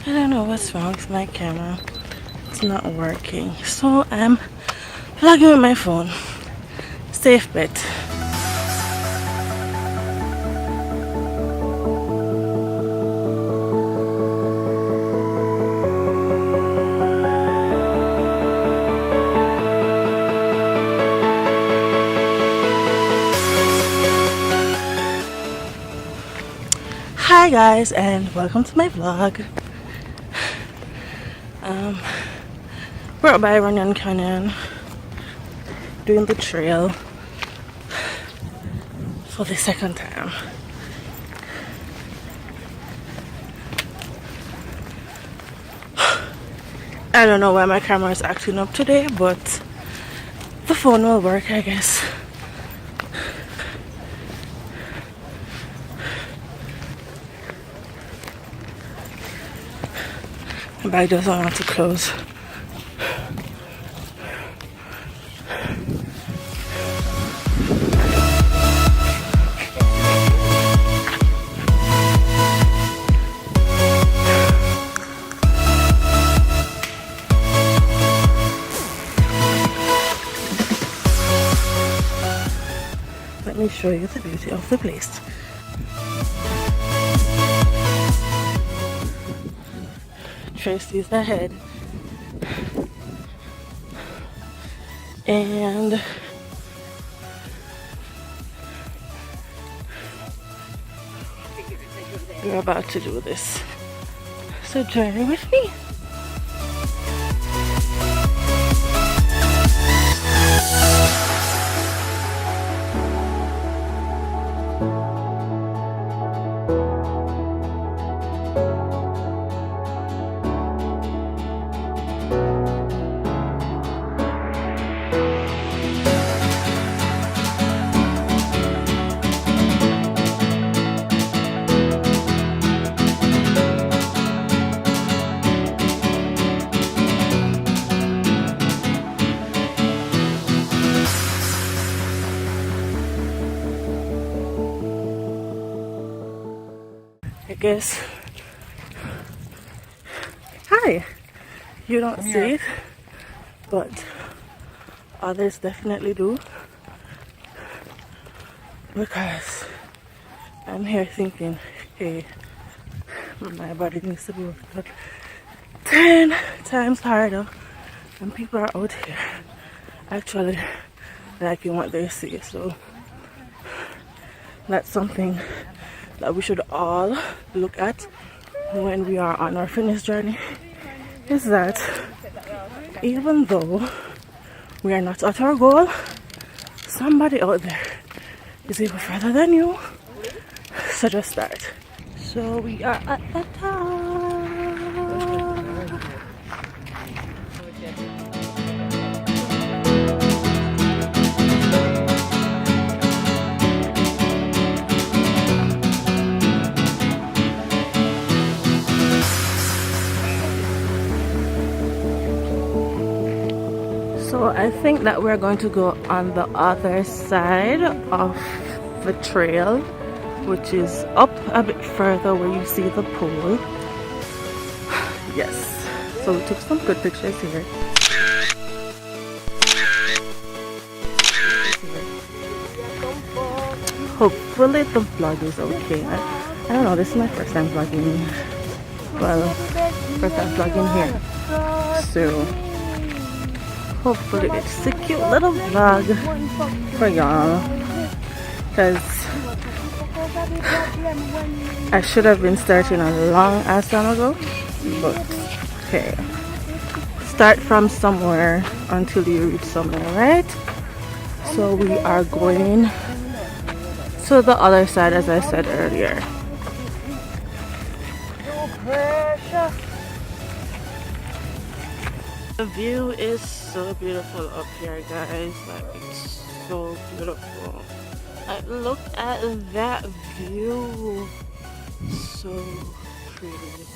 I don't know what's wrong with my camera. It's not working. So I'm vlogging with my phone. Safe bet. Hi guys, and welcome to my vlog. We're up by Runyon Canyon doing the trail for the second time. I don't know why my camera is acting up today, but the phone will work, I guess. My bag doesn't want to close. Let me show you the beauty of the place. Tracy's ahead, and we're about to do this. So join with me. I guess. Hi. You don't see it, but others definitely do. Because I'm here thinking, hey, my body needs to be worked out 10 times harder, and people are out here actually liking what they see. So that's something that we should all look at when we are on our fitness journey, is that even though we are not at our goal, somebody out there is even further than you. So just start. So we are at the top. So I think that we're going to go on the other side of the trail, which is up a bit further where you see the pool. Yes, so we took some good pictures here. Hopefully the vlog is okay. I don't know, this is my first time vlogging. Well, first time vlogging here. So hopefully it's a cute little vlog for y'all, because I should have been starting a long ass time ago, but okay, start from somewhere until you reach somewhere, right? So we are going to the other side, as I said earlier. The view is so beautiful up here, guys. Like, it's so beautiful. Like, look at that view. So pretty.